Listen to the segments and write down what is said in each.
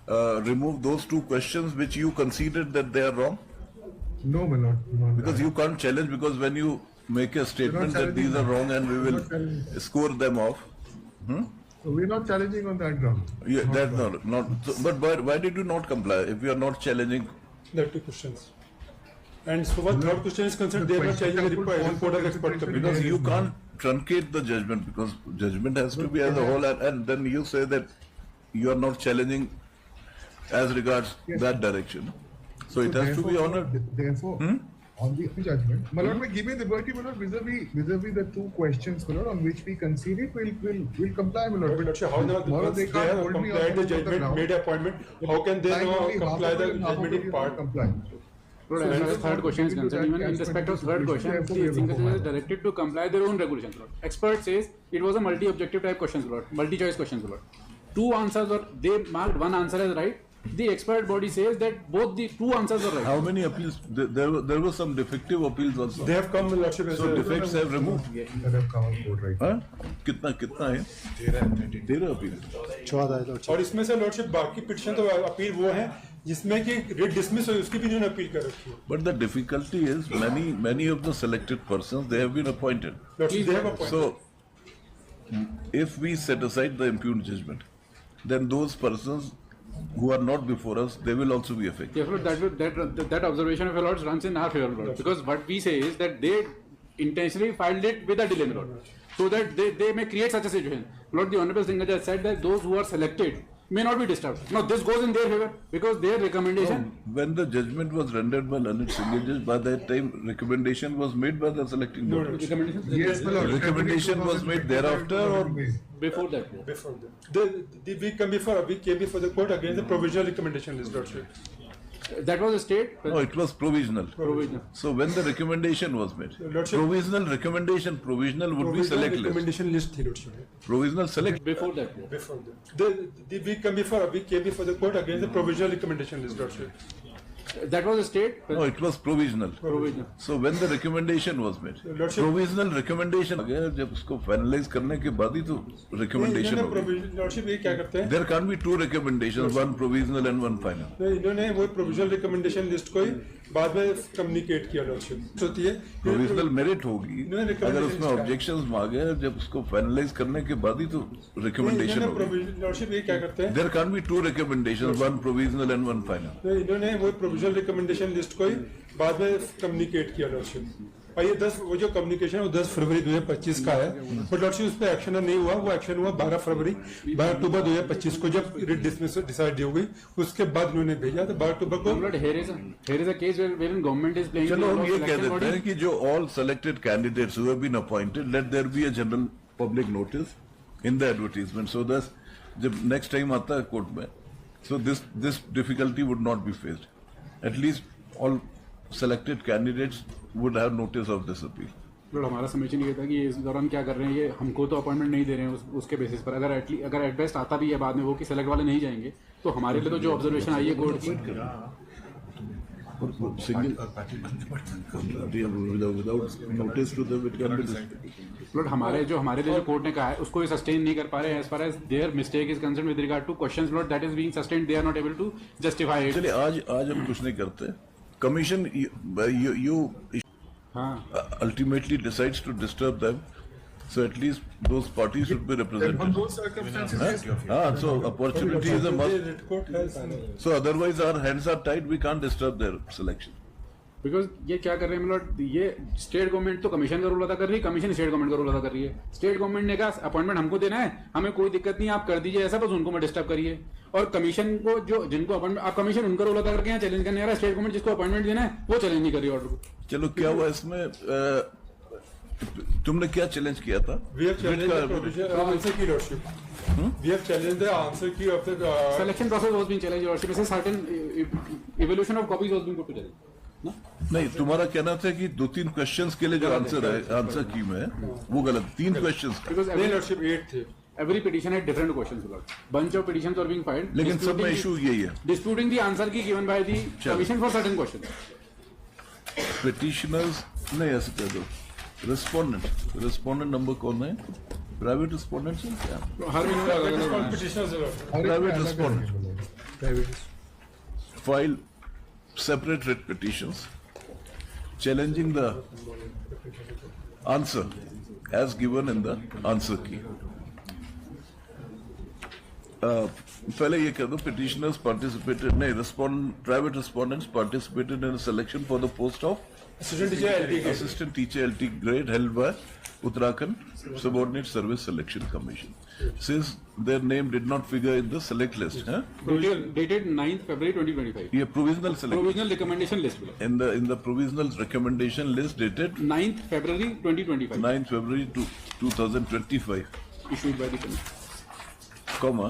remove those two questions which you considered that they are wrong? No, my lord. No, Because you can't challenge, because when you make a statement that these are wrong and we will score them off. So we're not challenging on that ground. Yeah, that's not. So, but why did you not comply if you are not challenging? There are two questions. And so far, third question is concerned, they are not challenging the report of expert committee. Because you can't truncate the judgment, because judgment has to be as a whole, and then you say that you are not challenging as regards that direction. So it has to be honored. Therefore, on the judgment, my lord, give me liberty, my lord, vis-a-vis the two questions, my lord, on which we conceded, we'll comply, my lord. But how now, because they have complied the judgment, made an appointment, how can they now comply the judgment in part? Lord, as far as third question is concerned, even in respect of third question, the Single is directed to comply their own regulations, Lord. Expert says it was a multi-objective type questions, Lord, multi-choice questions, Lord. Two answers, or they marked one answer as right. The expert body says that both the two answers are right. How many appeals? There were some defective appeals also. They have come, Lordship. So defects have removed. That have come on board, right? हाँ? कितना है? 13 appeal. 14 और इसमें से lordship बाकी petition तो appeal वो है जिसमें कि रिट डिसमिस हुई, उसकी भी इन्होंने अपील कर रखी है. But the difficulty is many of the selected persons, they have been appointed. Lordship, they have appointed. So if we set aside the impugned judgment, then those persons who are not before us, they will also be affected. Yes, Lord, that observation of your Lords runs in our favor, Lord. Because what we say is that they intentionally filed it with a delay, Lord, so that they may create such a situation. Lord, the Honorable Single Judge said that those who are selected may not be disturbed. Now, this goes in their favor because their recommendation. When the judgment was rendered by learned Single Judge, by that time recommendation was made by the selecting board. Yes, my lord. Recommendation was made thereafter or Before that, Lord. Before that. The week came before the court against the provisional recommendation list, Lordship. That was a state. no, it was provisional. Provisional. So when the recommendation was made, Lordship, provisional recommendation, provisional would be select list. recommendation list थी, Lordship. Provisional select. Before that, Lord. Before that. The week came before the court against the provisional recommendation list, Lordship. That was a state. No, it was provisional. Provisional. So when the recommendation was made, Lordship, provisional recommendation अगर जब उसको finalize करने के बाद ही तो recommendation होगी. Lordship ये क्या करते हैं? There can't be two recommendations, one provisional and one final. इन्होंने वो प्रोविजनल रिकमेंडेशन लिस्ट को ही बाद में कम्युनिकेट किया लॉर्डशिप होती है. Provisional merit होगी इन्होंने अगर उसमें recommendations objections मांगे जब उसको finalize करने के बाद ही तो recommendation होगी. लॉर्डशिप ये क्या करते हैं? There can't be two recommendations, one provisional and one final. इन्होंने वो प्रोविजनल रिकमेंडेशन लिस्ट को ही बाद में कम्युनिकेट किया लॉर्डशिप. और ये 10 वो जो कम्युनिकेशन है वो 10 फरवरी 2025 का है. बट लॉर्डशिप उस पर एक्शन नहीं हुआ. वो एक्शन हुआ 12 अक्टूबर 2025 को जब रिट डिसमिस डिसाइड हो गई. उसके बाद उन्होंने भेजा तो 12 अक्टूबर को. Lord, here is a case wherein government is playing. चलो the हम role of ये कह selection देते body. हैं कि जो all selected candidates who have been appointed, let there be a general public notice in the advertisement, so that जब next time आता है कोर्ट में, so this difficulty would not be faced. At least all selected candidates would have notice of this appeal. Lord, हमारा summation ये था कि इस दौरान क्या कर रहे हैं, ये हमको तो अपॉइंटमेंट नहीं दे रहे हैं उसके बेसिस पर. अगर एट बेस्ट आता भी है बाद में वो कि सेलेक्ट वाले नहीं जाएंगे, तो हमारे लिए तो जो ऑब्जर्वेशन आई है कोर्ट की. Single without notice to them, it can be disputed. Lord, हमारे लिए जो कोर्ट ने कहा है उसको सस्टेन नहीं कर पा रहे हैं. As far as their mistake is concern with regard to questions, lord, that is being sustained. They are not able to justify it. चलिए आज हम कुछ नहीं करते. Commission you ultimately decides to disturb them, so at least those parties should be On represented. those circumstances, yes. So opportunity is a must. So otherwise our hands are tied. We can't disturb their selection. Because ये क्या कर रहे हैं Lord, ये state government तो commission का role अदा कर रही है, कमीशन स्टेट गवर्नमेंट का रोल अदा कर रही है. स्टेट गवर्नमेंट ने कहा अपॉइंटमेंट हमको देना है, हमें कोई दिक्कत नहीं, आप कर दीजिए ऐसा, बस उनको मत डिस्टर्ब करिए. और कमीशन को जिनको अपॉइंटमेंट, आप कमीशन उनका रोल अदा करके यहाँ चैलेंज करने आ रहा है. स्टेट गवर्नमेंट जिसको अपॉइंटमेंट देना है वो चैलेंज नहीं कर रही ऑर्डर को. चलो क्या हुआ इसमें? तुमने क्या चैलेंज किया था? Selection process was being challenged, Lordship. This is certain evolution of copies was being put together. No? नहीं, तुम्हारा कहना था कि 2-3 क्वेश्चंस के लिए जो आंसर की में वो गलत. 3 क्वेश्चंस का. Because every petition had different questions, Lord. Bunch of petitions were being filed. लेकिन सब में इशू यही है. Disputing the answer key given by the commission for certain questions. Petitioners नहीं ऐसे कह दो. Respondent नंबर कौन है? प्राइवेट रिस्पोंडेंट है क्या? हर private respondent. file separate writ petitions challenging the answer as given in the answer key. पहले ये कह दो petitioners participated private respondents participated in a selection for the post of assistant teacher LT के assistant teacher LT grade held by Uttarakhand Subordinate Service Selection Commission. Since their name did not figure in the select list, dated 9th February 2025. ये provisional selection Provisional recommendation list बोला. in the provisional recommendation list dated 9th February 2025. 9th February 2025, Issued by the commission. comma.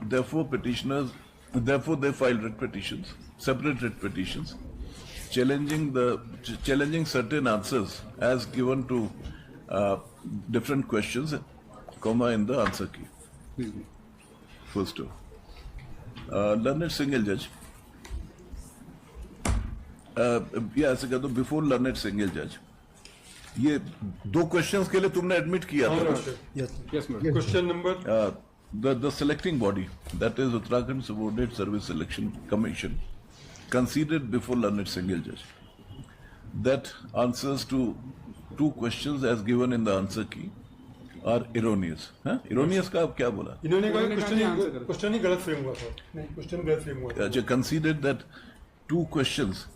Therefore, they filed writ petitions, separate writ petitions, challenging certain answers as given to different questions, comma, in the answer key. First of learned single judge. ऐसे कह दो before learned single judge. ये दो questions के लिए तुमने admit किया था. Yes, ma'am. Question number The selecting body, that is Uttarakhand Subordinate Service Selection Commission, conceded before learned single judge that answers to two questions as given in the answer key are erroneous. Erroneous का आप क्या बोला? इन्होंने कहा उन्होंने कहा कि answer question ही गलत फ्रेम हुआ था. नहीं, क्वेश्चन गलत फ्रेम हुआ था. अच्छा, conceded that two questions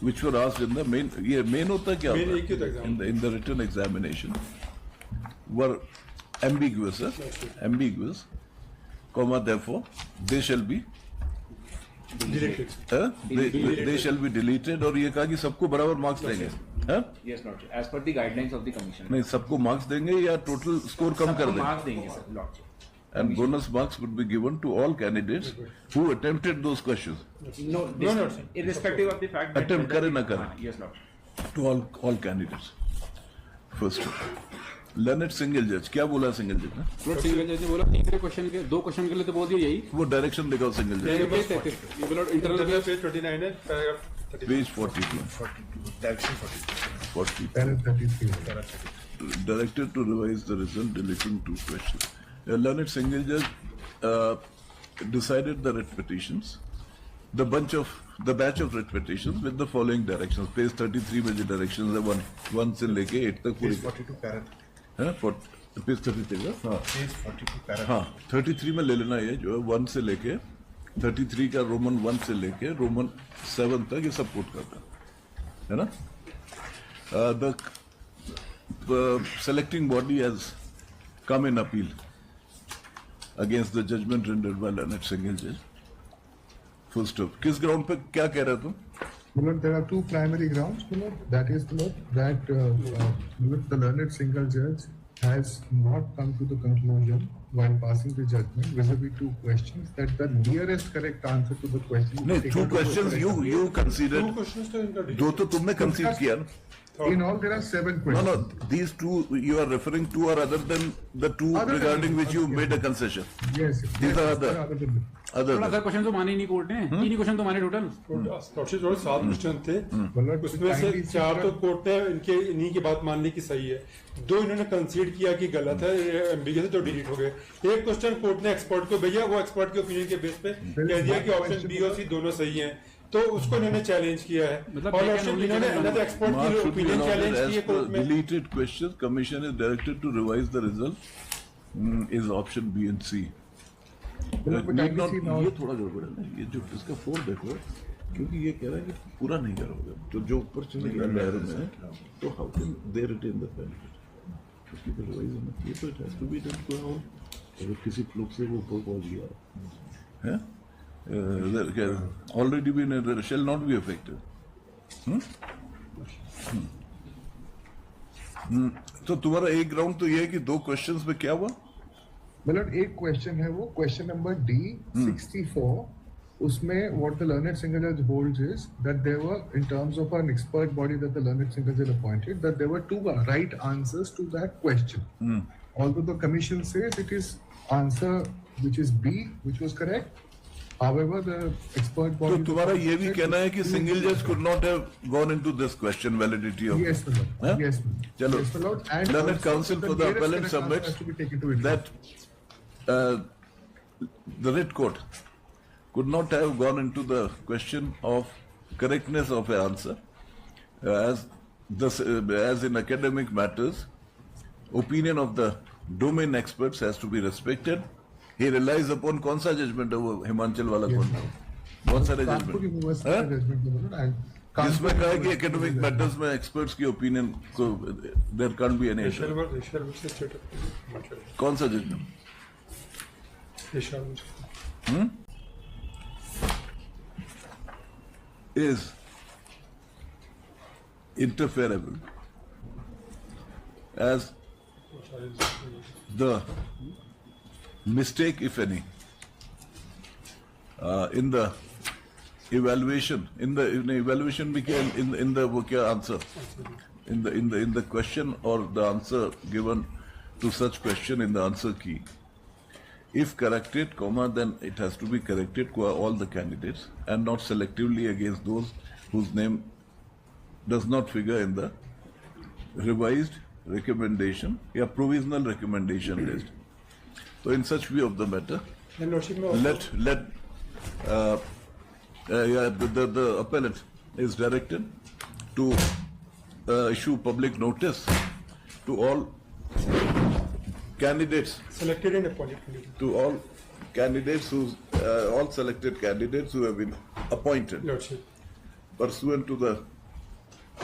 which were asked in the main, ये main होता क्या Main होता एक ही होता है? exam. In the written examination were ambiguous, ambiguous, comma, therefore they shall be Directed. they shall be deleted और ये कहा कि सबको बराबर मार्क्स देंगे. Yes, Lordship. As per the guidelines of the commission. नहीं, सबको मार्क्स देंगे या टोटल स्कोर कम कर सबको देंगे. marks देंगे sir, Lordship. And bonus marks would be given to all candidates who attempted those questions. No, Lordship. irrespective of the fact that Attempt करे ना करे. Yes, Lordship. To all candidates. First, learned single judge. क्या बोला single judge ने? Lord single judge ने बोला तीसरे question के दो क्वेश्चन के लिए तो बोल दिया यही. वो डायरेक्शन दिखाओ single judge. Page page 33. ये बोला इंटरनल इंटरनल अफेयर्स पेज 29 है, paragraph 32. Page 42. 40. Para 33. Directed to revise the result, deleting two questions. A learned single judge decided the writ petitions, the batch of writ petitions with the following directions. Page 33 में जो directions है 1 से लेके 8 तक पूरी. 42 para है page 33 का. हाँ. पेज 42 पैरा हाँ 33 में ले लेना ये जो है 1 से लेके 33 का रोमन 1 से लेके रोमन 7 तक ये सब कोट करता है ना. The selecting body has come in appeal against the judgment rendered by learned single judge. Full stop. किस ground पे क्या कह रहे तुम? Lord, there are two primary grounds, Lord. That is, Lord, that the learned single judge has not come to the conclusion while passing the judgment vis-a-vis two questions that the nearest correct answer to the question. नहीं, two questions you considered. Two questions तो इनका दो तो तुमने concede किया ना. In all, there are 7 No, questions. no. These two you are referring to are other than the two Other than regarding this, which you yes. made a concession. Yes. These are other. other than this. Other थोड़ा than. सा question तो माने ही नहीं court ने. तीन ही question तो माने total. Lordship थोड़े 7 क्वेश्चन थे. Lord, उसमें से kindly 4 तो consider- कोर्ट ने इन्हीं की बात मान ली कि सही है. 2 इन्होंने कंसीड किया कि गलत है, एम्बिगस है, तो डिलीट हो गए. एक क्वेश्चन कोर्ट ने एक्सपर्ट को भेजा, वो एक्सपर्ट के ओपिनियन के बेस पे कह दिया कि ऑप्शन बी और सी दोनों सही हैं. तो उसको इन्होंने चैलेंज किया है. मतलब और they can लॉर्डशिप only इन्होंने challenge अनदर एक्सपर्ट Marks की should be opinion allowed challenge की है as per कोर्ट में. deleted questions. Commission is directed to revise the result. Is option B and C. Lord, but Need kindly not- see now- ये थोड़ा गड़बड़ है ना. ये जो इसका 4 देखो, क्योंकि ये कह रहा है कि पूरा नहीं करोगे. तो जो ऊपर चले गया लहर में, तो how can they retain the benefit? उसकी तो revise होना चाहिए. तो it has to be done to all. अगर किसी फ्लुक से वो ऊपर पहुंच गया है, already been shall not be affected. तो तुम्हारा एक ग्राउंड तो ये है कि दो क्वेश्चंस में क्या हुआ? मतलब एक क्वेश्चन है वो क्वेश्चन नंबर D 64. उसमें what the learned single judge holds is that there were, in terms of an expert body that the learned single judge appointed, that there were two right answers to that question. Although the commission says it is answer which is B, which was correct. However, the expert तो body. तुम्हारा ये भी कहना है कि single जज could not have gone into this question validity of Yes, my lord. Huh? Yes, my lord. चलो. Yes, my lord. And Learned also counsel for the nearest appellant correct answer submits has to be taken to it. that the writ court could not have gone into the question of correctness of an answer, as in academic matters, opinion of the domain experts has to be respected. He relies upon कौन सा judgment है वो हिमाचल वाला कौन है? बहुत सारे Kanpur judgment university हैं? का जजमेंट बोलो ना जिसमें कहा है कि एकेडमिक मैटर्स में एक्सपर्ट्स की ओपिनियन को देयर कांट बी एनी ईश्वर से स्टेट कौन सा judgement is interferable as the mistake, if any, in the evaluation, in the evaluation became in the answer, in the question or the answer given to such question in the answer key. If corrected, comma, then it has to be corrected all the candidates and not selectively against those whose name does not figure in the revised recommendation or provisional recommendation list. So, in such view of the matter, the appellant is directed to issue public notice to all candidates, selected and appointed to all candidates who's all selected candidates who have been appointed lordship. pursuant to the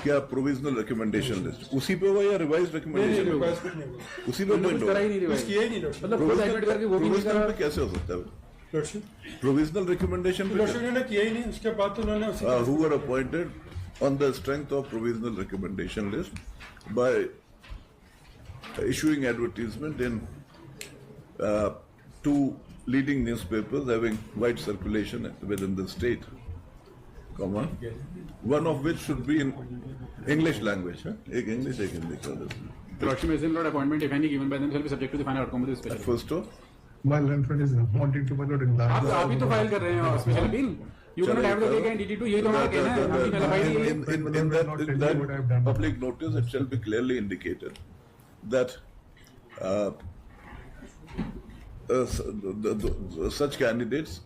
क्या provisional recommendation list उसी पे हुआ या revise recommendation पे हुआ? बस कुछ नहीं हुआ, उसी पे कुछ करा ही नहीं कुछ रिवाइज किया ही नहीं लordship. मतलब खुद एडमिट करके वो भी नहीं प्रोविजनल करा पे कैसे हो सकता है? लordship प्रोविजनल रिकमेंडेशन पे लordship ने किया ही नहीं, उसके बाद तो उन्होंने उसी who were appointed on the strength of provisional recommendation list by issuing advertisement in two leading newspapers having wide circulation within the state, comma, one of which should be in English language. एक English, एक Hindi. Lordship is not appointment if any given by them shall be subject to the final outcome of the special. First of My learned friend is wanting to enlarge. आप ही तो file कर रहे हैं special appeal. You cannot have the cake and DD2. यही तो हमारा कहना है. आपकी पहला फाइल ही है. in that public notice, it shall be clearly indicated that such candidates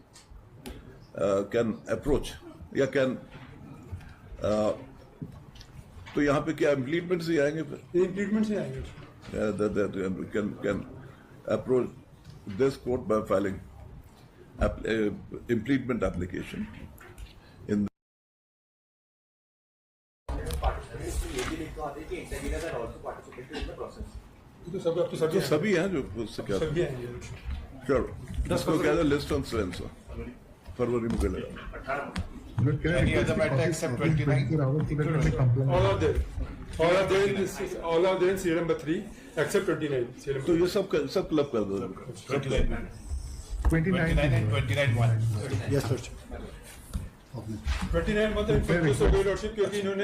can approach या can तो यहाँ पे क्या इम्प्लीटमेंट से आएंगे फिर? ये implement से आएंगे. that can approach this court by filing impletement application in तो सब अब तो तो सभी सभी हैं जो उससे क्या सभी आएंगे lordship. चलो इसको क्या है लिस्ट ऑन स्वयं फरवरी में मिलेगा. Any other matter except 29? All are there. All are there in this. All are there in serial number 3 except 29. Serial तो number ये सब क्लब कर दो. 29 and 29 मतलब इंफॉर्मेशन हो गई lordship क्योंकि इन्होंने